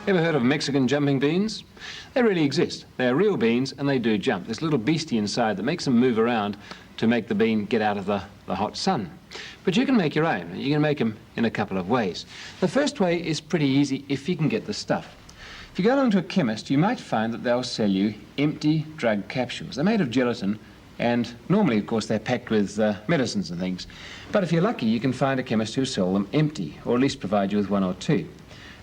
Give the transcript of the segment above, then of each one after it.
Ever heard of Mexican jumping beans? They really exist. They're real beans and they do jump. There's a little beastie inside that makes them move around to make the bean get out of the hot sun. But you can make your own. You can make them in a couple of ways. The first way is pretty easy if you can get the stuff. If you go along to a chemist, you might find that they'll sell you empty drug capsules. They're made of gelatin, and normally, of course, they're packed with medicines and things. But if you're lucky, you can find a chemist who'll sell them empty, or at least provide you with one or two.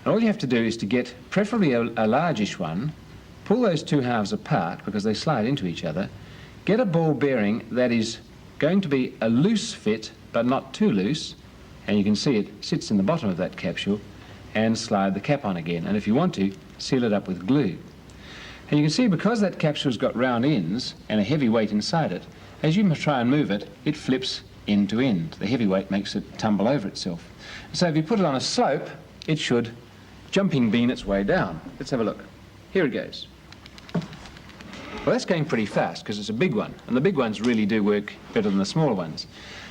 And all you have to do is to get preferably a largish one, pull those two halves apart because they slide into each other, get a ball bearing that is going to be a loose fit but not too loose, and you can see it sits in the bottom of that capsule, and slide the cap on again, and if you want to, seal it up with glue. And you can see because that capsule's got round ends and a heavy weight inside it, as you try and move it, it flips end to end. The heavy weight makes it tumble over itself. So if you put it on a slope, it should jumping bean its way down. Let's have a look. Here it goes. Well, that's going pretty fast because it's a big one, and the big ones really do work better than the smaller ones.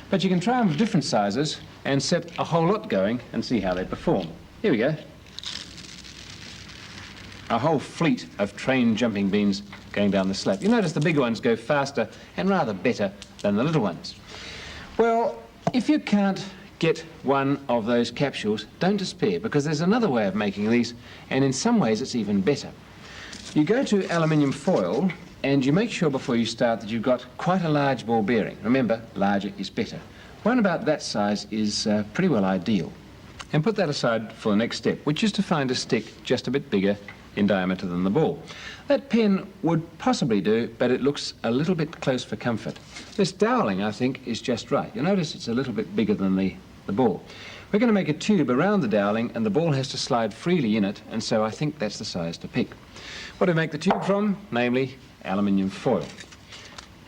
But you can try them with different sizes and set a whole lot going and see how they perform. Here we go. A whole fleet of trained jumping beans going down the slope. You notice the bigger ones go faster and rather better than the little ones. Well, if you can't get one of those capsules, don't despair, because there's another way of making these, and in some ways it's even better. You go to aluminium foil and you make sure before you start that you've got quite a large ball bearing. Remember, larger is better. One about that size is pretty well ideal. And put that aside for the next step, which is to find a stick just a bit bigger in diameter than the ball. That pen would possibly do, but it looks a little bit close for comfort. This doweling, I think, is just right. You'll notice it's a little bit bigger than the ball. We're going to make a tube around the doweling, and the ball has to slide freely in it, and so I think that's the size to pick. What do we make the tube from? Namely, aluminium foil.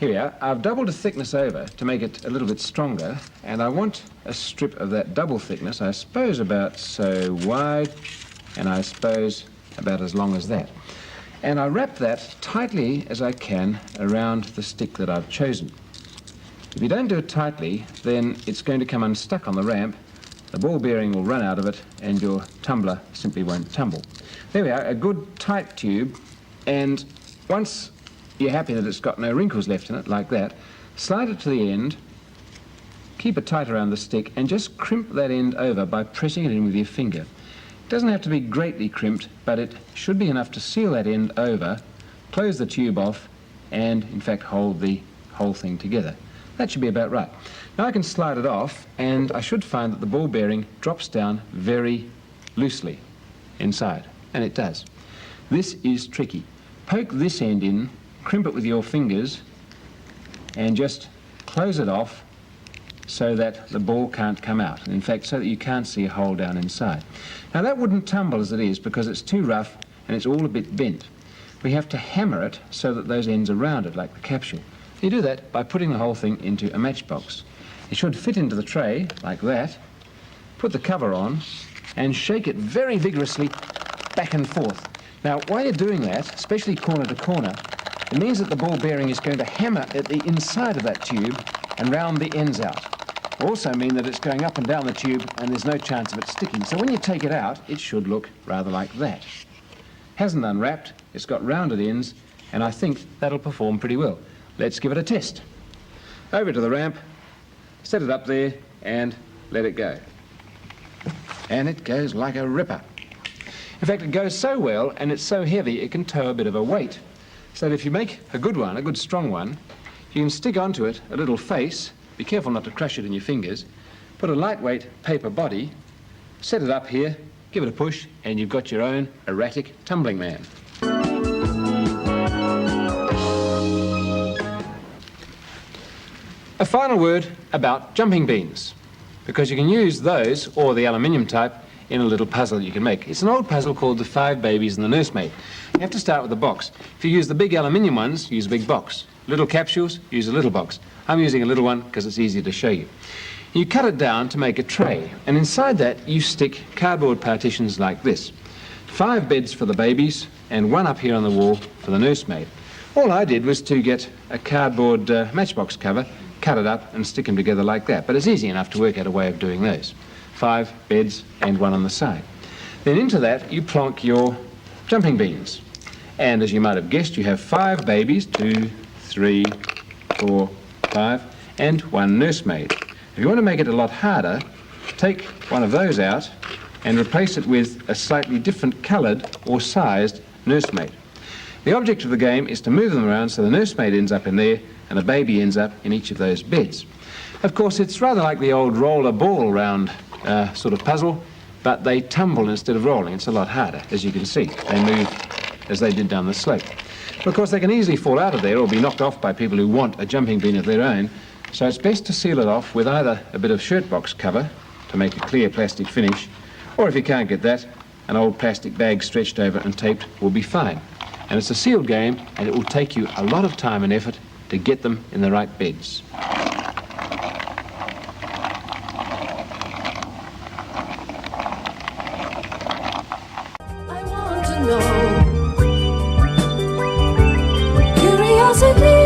Here we are. I've doubled the thickness over to make it a little bit stronger, and I want a strip of that double thickness, I suppose about so wide, and I suppose about as long as that. And I wrap that tightly as I can around the stick that I've chosen. If you don't do it tightly, then it's going to come unstuck on the ramp, the ball bearing will run out of it, and your tumbler simply won't tumble. There we are, a good tight tube, and once you're happy that it's got no wrinkles left in it, like that, slide it to the end, keep it tight around the stick, and just crimp that end over by pressing it in with your finger. It doesn't have to be greatly crimped, but it should be enough to seal that end over, close the tube off, and in fact hold the whole thing together. That should be about right. Now I can slide it off, and I should find that the ball bearing drops down very loosely inside, and it does. This is tricky. Poke this end in, crimp it with your fingers, and just close it off so that the ball can't come out, and in fact so that you can't see a hole down inside. Now that wouldn't tumble as it is because it's too rough and it's all a bit bent. We have to hammer it so that those ends are rounded like the capsule. You do that by putting the whole thing into a matchbox. It should fit into the tray like that, put the cover on, and shake it very vigorously back and forth. Now while you're doing that, especially corner to corner, it means that the ball bearing is going to hammer at the inside of that tube and round the ends out. Also mean that it's going up and down the tube and there's no chance of it sticking. So when you take it out, it should look rather like that. Hasn't unwrapped, it's got rounded ends, and I think that'll perform pretty well. Let's give it a test. Over to the ramp, set it up there, and let it go. And it goes like a ripper. In fact, it goes so well and it's so heavy it can tow a bit of a weight. So that if you make a good one, a good strong one, you can stick onto it a little face, be careful not to crush it in your fingers, put a lightweight paper body, set it up here, give it a push, and you've got your own erratic tumbling man. A final word about jumping beans, because you can use those, or the aluminium type, in a little puzzle you can make. It's an old puzzle called The 5 Babies and the Nursemaid. You have to start with a box. If you use the big aluminium ones, use a big box. Little capsules, use a little box. I'm using a little one because it's easier to show you. You cut it down to make a tray, and inside that you stick cardboard partitions like this. 5 beds for the babies, and 1 up here on the wall for the nursemaid. All I did was to get a cardboard matchbox cover, cut it up and stick them together like that, but it's easy enough to work out a way of doing those. 5 beds and 1 on the side. Then into that you plonk your jumping beans. And as you might have guessed, you have 5 babies, 2, 3, 4, 5, and 1 nursemaid. If you want to make it a lot harder, take one of those out and replace it with a slightly different coloured or sized nursemaid. The object of the game is to move them around so the nursemaid ends up in there and the baby ends up in each of those beds. Of course, it's rather like the old roller ball round sort of puzzle, but they tumble instead of rolling. It's a lot harder, as you can see. They move as they did down the slope. But of course, they can easily fall out of there or be knocked off by people who want a jumping bean of their own, so it's best to seal it off with either a bit of shirt box cover to make a clear plastic finish, or if you can't get that, an old plastic bag stretched over and taped will be fine. And it's a sealed game, and it will take you a lot of time and effort to get them in the right beds. I want to know. Curiosity.